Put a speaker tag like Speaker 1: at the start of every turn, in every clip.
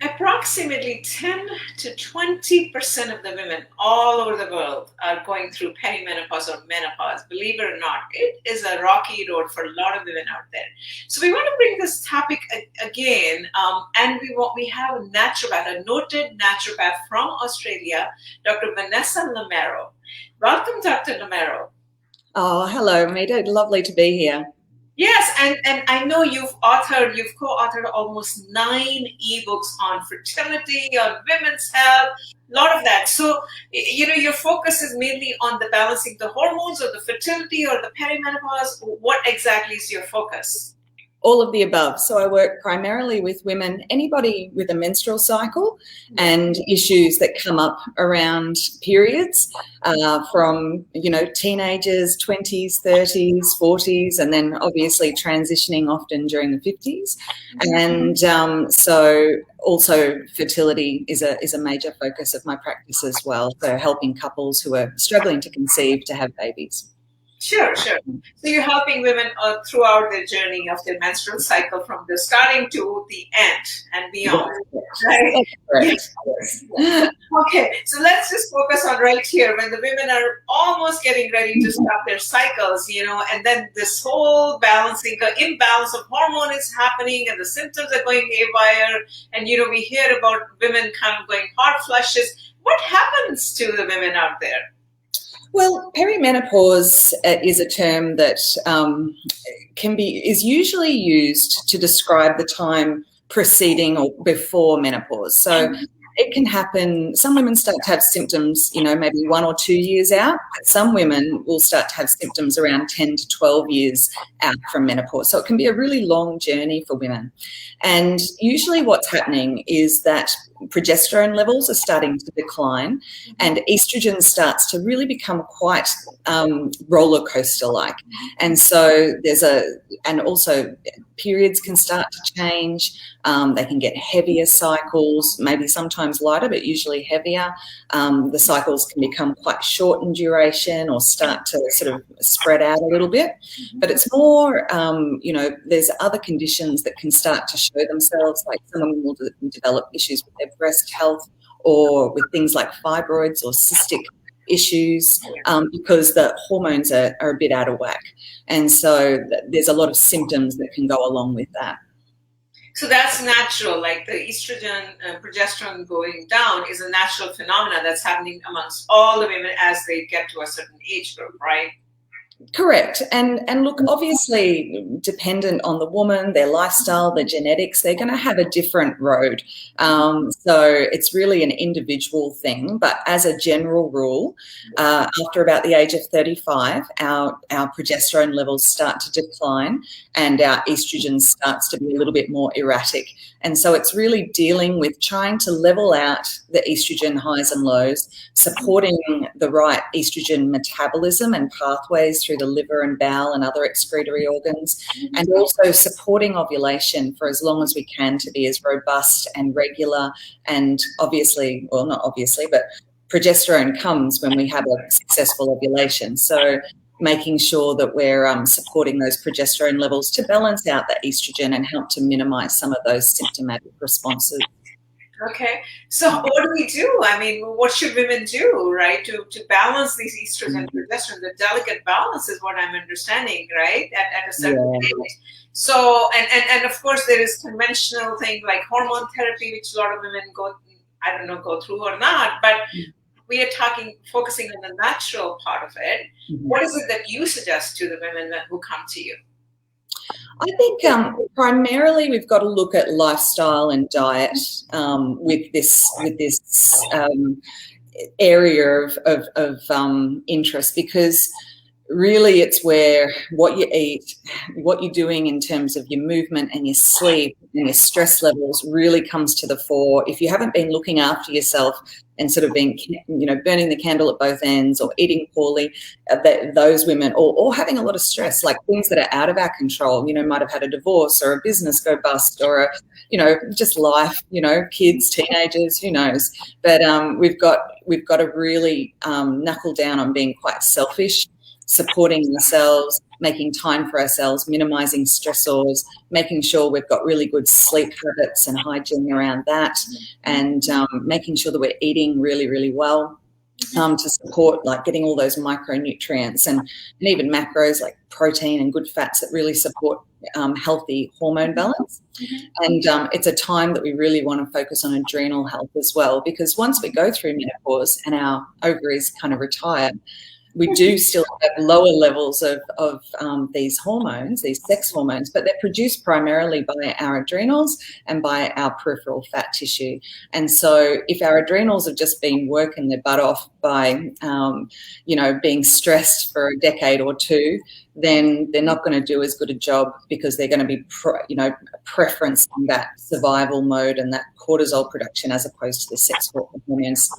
Speaker 1: Approximately 10 to 20% of the women all over the world are going through perimenopause or menopause. Believe it or not, it is a rocky road for a lot of women out there. So we want to bring this topic again, and we have a naturopath, a noted naturopath from Australia, Dr. Vanessa Lamaro. Welcome, Dr. Lamaro.
Speaker 2: Oh, hello, Amita. Lovely to be here.
Speaker 1: Yes, and I know you've co-authored almost 9 ebooks on fertility, on women's health, a lot of that. So, your focus is mainly on the balancing the hormones or the fertility or the perimenopause. What exactly is your focus?
Speaker 2: All of the above. So I work primarily with women, anybody with a menstrual cycle and issues that come up around periods from, teenagers, 20s, 30s, 40s, and then obviously transitioning often during the 50s. And so also fertility is a major focus of my practice as well. So helping couples who are struggling to conceive to have babies.
Speaker 1: Sure. So you're helping women throughout their journey of their menstrual cycle from the starting to the end and beyond, right?
Speaker 2: Yes.
Speaker 1: Okay, so let's just focus on right here when the women are almost getting ready to start their cycles, and then this whole imbalance of hormone is happening and the symptoms are going haywire. And, we hear about women kind of going hot flushes. What happens to the women out there?
Speaker 2: Well, perimenopause is a term that is usually used to describe the time preceding or before menopause. So it can happen. Some women start to have symptoms, maybe 1 or 2 years out. Some women will start to have symptoms around 10 to 12 years out from menopause. So it can be a really long journey for women. And usually what's happening is that progesterone levels are starting to decline and estrogen starts to really become quite roller coaster like. And so and also periods can start to change. They can get heavier cycles, maybe sometimes lighter, but usually heavier. The cycles can become quite short in duration or start to sort of spread out a little bit. But it's more, there's other conditions that can start to show themselves, like some women will develop issues with their breast health or with things like fibroids or cystic issues because the hormones are a bit out of whack. And so there's a lot of symptoms that can go along with that.
Speaker 1: So that's natural, like the estrogen, progesterone going down is a natural phenomenon that's happening amongst all the women as they get to a certain age group, right?
Speaker 2: Correct. And look, obviously dependent on the woman, their lifestyle, their genetics, they're going to have a different road. So it's really an individual thing. But as a general rule, after about the age of 35, our progesterone levels start to decline and our estrogen starts to be a little bit more erratic. And so it's really dealing with trying to level out the estrogen highs and lows, supporting the right estrogen metabolism and pathways through the liver and bowel and other excretory organs, and also supporting ovulation for as long as we can to be as robust and regular. And obviously, well, not obviously, but progesterone comes when we have a successful ovulation. So making sure that we're supporting those progesterone levels to balance out the estrogen and help to minimize some of those symptomatic responses.
Speaker 1: Okay, so what do we do? I mean, what should women do, right, to balance these estrogen and progesterone? The delicate balance is what I'm understanding, right, at a certain age. So, and of course, there is conventional thing like hormone therapy, which a lot of women go through or not, but we are focusing on the natural part of it. What is it that you suggest to the women who come to you?
Speaker 2: I think primarily we've got to look at lifestyle and diet with this area of interest, because really it's where what you eat, what you're doing in terms of your movement and your sleep and your stress levels really comes to the fore. If you haven't been looking after yourself and sort of being, burning the candle at both ends or eating poorly, those women, or having a lot of stress, like things that are out of our control, might have had a divorce or a business go bust or just life, kids, teenagers, who knows. But we've got to really knuckle down on being quite selfish, supporting ourselves, making time for ourselves, minimizing stressors, making sure we've got really good sleep habits and hygiene around that, and making sure that we're eating really, really well. To support like getting all those micronutrients and even macros like protein and good fats that really support healthy hormone balance. And it's a time that we really want to focus on adrenal health as well, because once we go through menopause and our ovaries kind of retire, we do still have lower levels of these hormones, these sex hormones, but they're produced primarily by our adrenals and by our peripheral fat tissue. And so if our adrenals have just been working their butt off by, being stressed for a decade or two, then they're not going to do as good a job, because they're going to be, preferencing that survival mode and that cortisol production as opposed to the sex hormones,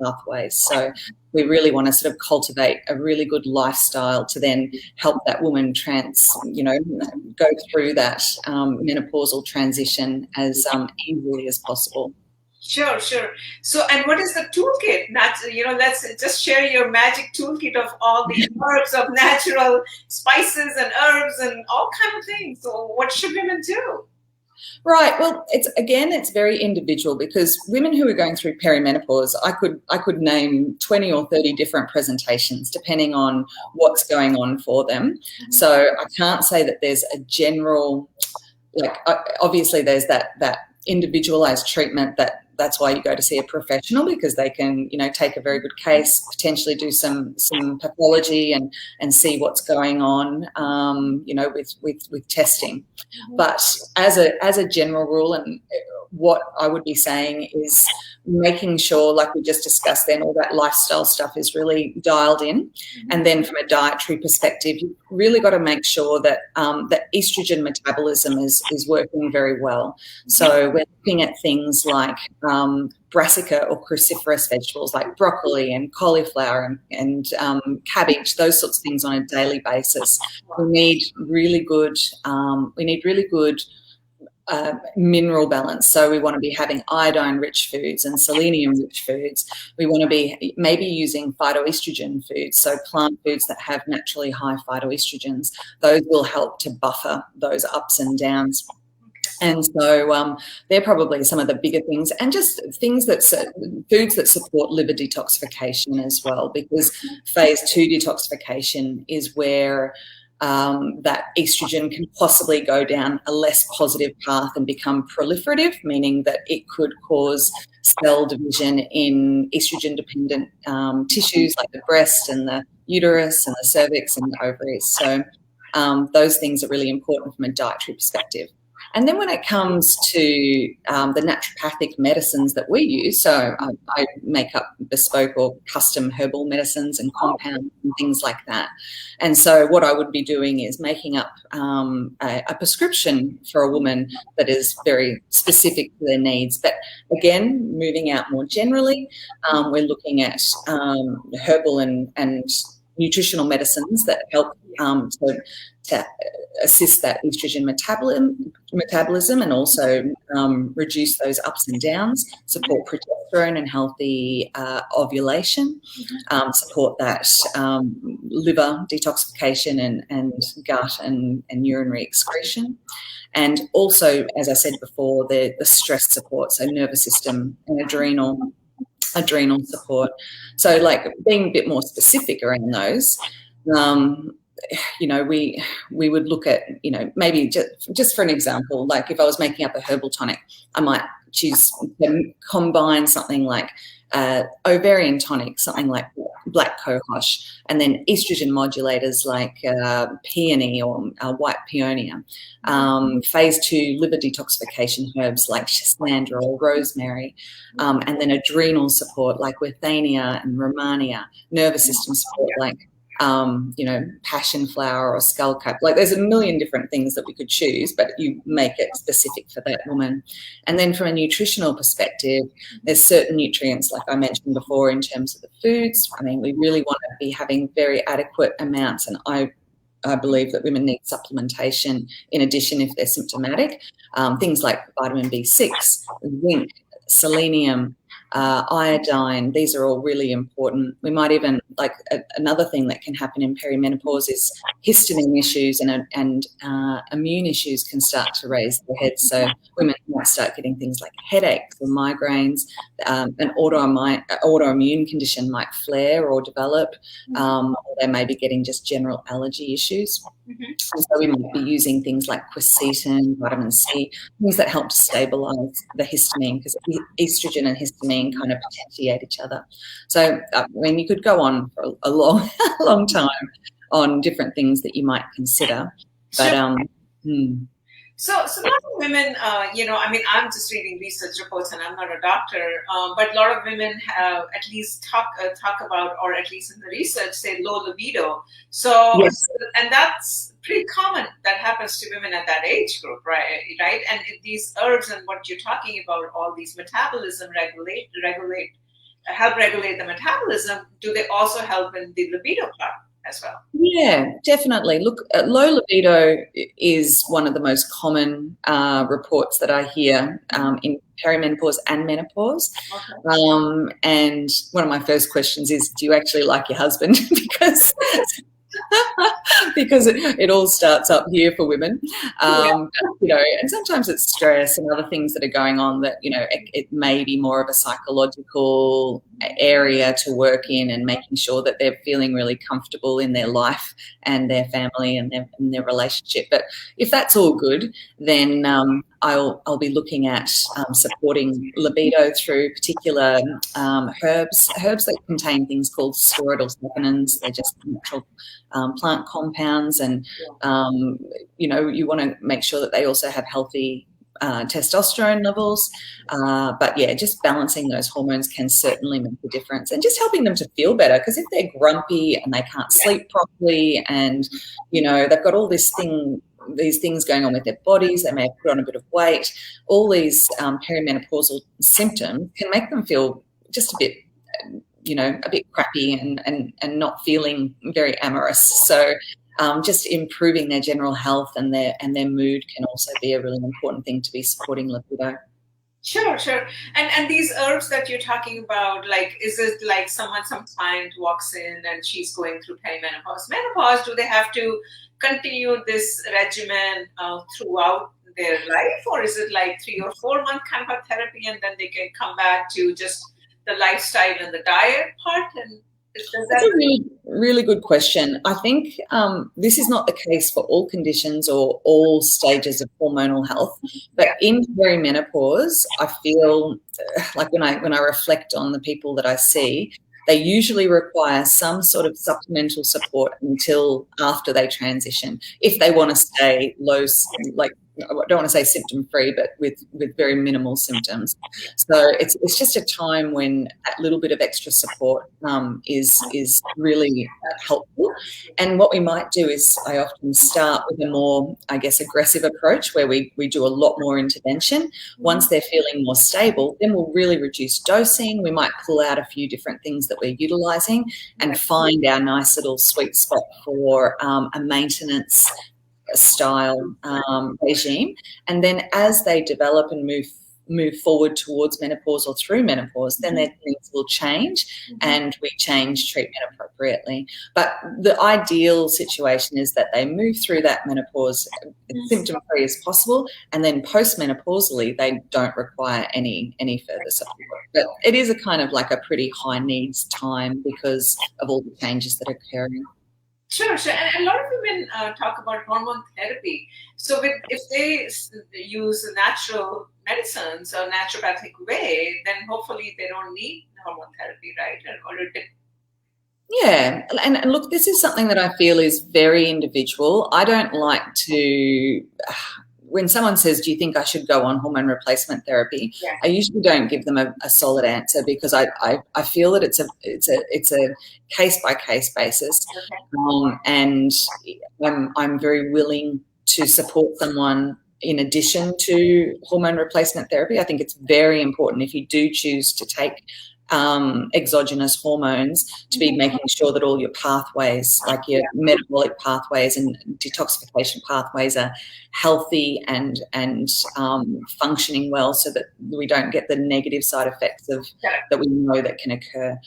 Speaker 2: pathways. So we really want to sort of cultivate a really good lifestyle to then help that woman go through that menopausal transition as easily as possible.
Speaker 1: Sure. So, and what is the toolkit? Let's just share your magic toolkit of all the herbs, of natural spices and herbs and all kind of things. So what should women do?
Speaker 2: Right. Well, it's very individual, because women who are going through perimenopause, I could name 20 or 30 different presentations depending on what's going on for them. So I can't say that there's a general, obviously there's that individualized treatment that's why you go to see a professional, because they can, take a very good case, potentially do some pathology and see what's going on, with testing. But as a general rule, and what I would be saying is making sure, like we just discussed then, all that lifestyle stuff is really dialed in. And then from a dietary perspective, you've really got to make sure that that estrogen metabolism is working very well. So we're looking at things like brassica or cruciferous vegetables like broccoli and cauliflower and cabbage, those sorts of things on a daily basis. We need really good mineral balance. So we want to be having iodine-rich foods and selenium-rich foods. We want to be maybe using phytoestrogen foods, so plant foods that have naturally high phytoestrogens. Those will help to buffer those ups and downs. And so they're probably some of the bigger things, and just foods that support liver detoxification as well, because phase 2 detoxification is where that estrogen can possibly go down a less positive path and become proliferative, meaning that it could cause cell division in estrogen-dependent tissues like the breast and the uterus and the cervix and the ovaries. So those things are really important from a dietary perspective. And then when it comes to the naturopathic medicines that we use, so I make up bespoke or custom herbal medicines and compounds and things like that. And so what I would be doing is making up a prescription for a woman that is very specific to their needs. But again, moving out more generally, we're looking at herbal and nutritional medicines that help to assist that estrogen metabolism and also reduce those ups and downs, support progesterone and healthy ovulation, support that liver detoxification and gut and urinary excretion. And also, as I said before, the stress support, so nervous system and adrenal support. So like being a bit more specific around those, we would look at, maybe just for an example, like if I was making up a herbal tonic, I might choose to combine something like ovarian tonic, something like black cohosh, and then estrogen modulators like peony or white peonia, phase 2 liver detoxification herbs like schisandra or rosemary, and then adrenal support like withania and romania, nervous system support like passion flower or skullcap. Like there's a million different things that we could choose, but you make it specific for that woman. And then from a nutritional perspective, there's certain nutrients, like I mentioned before, in terms of the foods. I mean, we really want to be having very adequate amounts, and I believe that women need supplementation in addition if they're symptomatic. Things like vitamin B6, zinc, selenium, iodine. These are all really important. We might even, another thing that can happen in perimenopause is histamine issues and immune issues can start to raise their heads. So women might start getting things like headaches or migraines. An autoimmune condition might flare or develop, or they may be getting just general allergy issues. And so we might be using things like quercetin, vitamin C, things that help to stabilise the histamine, because estrogen and histamine kind of potentiate each other. So, you could go on for a long, long time on different things that you might consider. But
Speaker 1: So a lot of women, I'm just reading research reports, and I'm not a doctor, but a lot of women have at least talk about, or at least in the research, say low libido. So, yes. And that's pretty common. That happens to women at that age group, right? And these herbs and what you're talking about, all these metabolism help regulate the metabolism. Do they also help in the libido part as well?
Speaker 2: Yeah, definitely. Look, low libido is one of the most common reports that I hear in perimenopause and menopause. Okay. And one of my first questions is, do you actually like your husband? because it all starts up here for women, and sometimes it's stress and other things that are going on that, it may be more of a psychological area to work in, and making sure that they're feeling really comfortable in their life and their family and their relationship. But if that's all good, then I'll be looking at supporting libido through particular herbs that contain things called steroidal saponins. They're just natural plant compounds, and you want to make sure that they also have healthy testosterone levels. But yeah, just balancing those hormones can certainly make a difference, and just helping them to feel better, because if they're grumpy and they can't sleep properly, and they've got all these things going on with their bodies, they may have put on a bit of weight, all these perimenopausal symptoms can make them feel just a bit crappy and not feeling very amorous. So just improving their general health and their mood can also be a really important thing to be supporting libido.
Speaker 1: Sure. And these herbs that you're talking about, is it like some client walks in and she's going through menopause? Do they have to continue this regimen throughout their life, or is it like 3 or 4 month kind of a therapy, and then they can come back to just the lifestyle and the diet part? And
Speaker 2: that's a really, really good question. I think this is not the case for all conditions or all stages of hormonal health, but in perimenopause, I feel like when I reflect on the people that I see, they usually require some sort of supplemental support until after they transition, if they want to stay low, I don't want to say symptom-free, but with very minimal symptoms. So it's just a time when a little bit of extra support is really helpful. And what we might do is, I often start with a more, aggressive approach, where we do a lot more intervention. Once they're feeling more stable, then we'll really reduce dosing. We might pull out a few different things that we're utilising and find our nice little sweet spot for a maintenance style regime. And then as they develop and move forward towards menopause or through menopause, then their things will change, and we change treatment appropriately. But the ideal situation is that they move through that menopause symptom-free as possible, and then post-menopausally they don't require any further support. But it is a kind of like a pretty high needs time because of all the changes that are occurring.
Speaker 1: Sure. And a lot of women talk about hormone therapy. So if they use natural medicines or naturopathic way, then hopefully they don't need hormone therapy, right?
Speaker 2: Yeah. And look, this is something that I feel is very individual. I don't like to... When someone says, do you think I should go on hormone replacement therapy? Yeah. I usually don't give them a solid answer, because I feel that it's a case-by-case basis. Okay. And I'm very willing to support someone in addition to hormone replacement therapy. I think it's very important, if you do choose to take exogenous hormones, to be making sure that all your pathways, like your metabolic pathways and detoxification pathways, are healthy and functioning well, so that we don't get the negative side effects of that we know that can occur.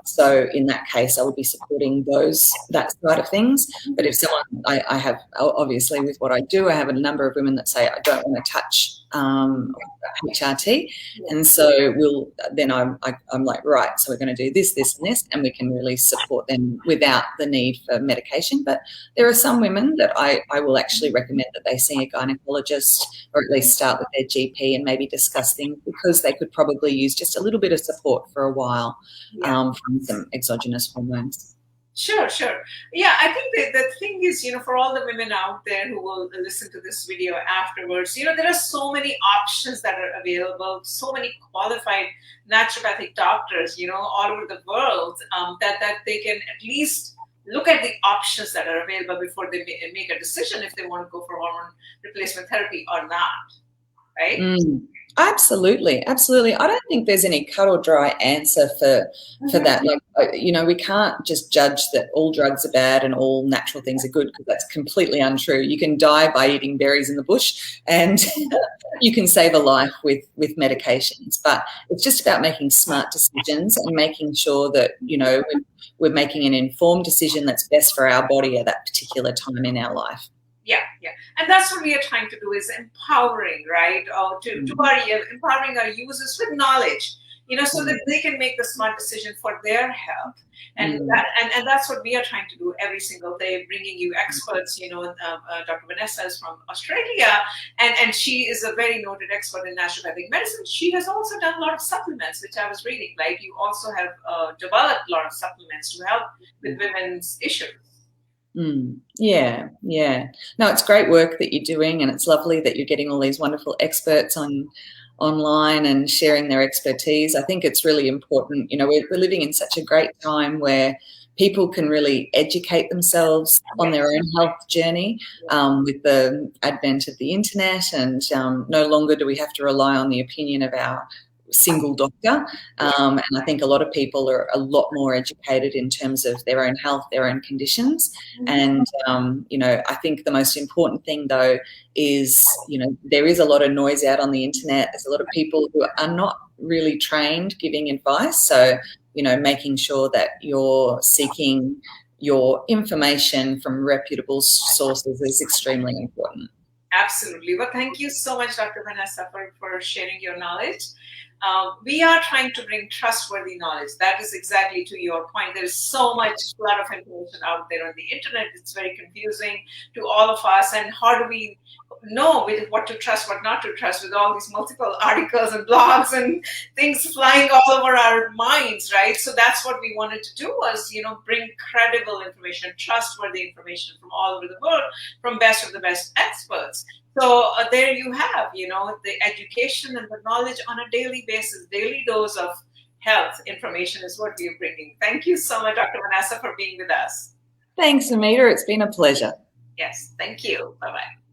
Speaker 2: So in that case, I would be supporting that side of things. But if someone, I have, obviously with what I do, I have a number of women that say, I don't want to touch HRT, and so I'm like, right, so we're going to do this, this, and this, and we can really support them without the need for medication. But there are some women that I will actually recommend that they see a gynecologist, or at least start with their GP and maybe discuss things, because they could probably use just a little bit of support for a while from some exogenous hormones.
Speaker 1: Sure. Yeah, I think the thing is, for all the women out there who will listen to this video afterwards, there are so many options that are available, so many qualified naturopathic doctors, all over the world, that they can at least look at the options that are available before they make a decision if they want to go for hormone replacement therapy or not, right?
Speaker 2: Absolutely. I don't think there's any cut or dry answer for that. Like, we can't just judge that all drugs are bad and all natural things are good, because that's completely untrue. You can die by eating berries in the bush, and you can save a life with medications. But it's just about making smart decisions and making sure that, we're making an informed decision that's best for our body at that particular time in our life.
Speaker 1: Yeah. And that's what we are trying to do, is empowering, right? Empowering our users with knowledge, so that they can make the smart decision for their health. And that's what we are trying to do every single day, bringing you experts. Dr. Vanessa is from Australia, and she is a very noted expert in naturopathic medicine. She has also done a lot of supplements, which I was reading. Like, you also have developed a lot of supplements to help with women's issues.
Speaker 2: Yeah. No, it's great work that you're doing, and it's lovely that you're getting all these wonderful experts online and sharing their expertise. I think it's really important. We're living in such a great time where people can really educate themselves on their own health journey with the advent of the internet, and no longer do we have to rely on the opinion of our single doctor, and I think a lot of people are a lot more educated in terms of their own health, their own conditions. And I think the most important thing, though, is there is a lot of noise out on the internet. There's a lot of people who are not really trained giving advice, so making sure that you're seeking your information from reputable sources is extremely important.
Speaker 1: Absolutely. Well, thank you so much, Dr. Vanessa, for sharing your knowledge. We are trying to bring trustworthy knowledge. That is exactly to your point. There is so much, a lot of information out there on the internet. It's very confusing to all of us. And how do we know what to trust, what not to trust, with all these multiple articles and blogs and things flying all over our minds, right? So that's what we wanted to do, was, bring credible information, trustworthy information from all over the world, from best of the best experts. So there you have, the education and the knowledge on a daily basis, daily dose of health information is what we are bringing. Thank you so much, Dr. Vanessa, for being with us.
Speaker 2: Thanks, Amita. It's been a pleasure.
Speaker 1: Yes, thank you. Bye-bye.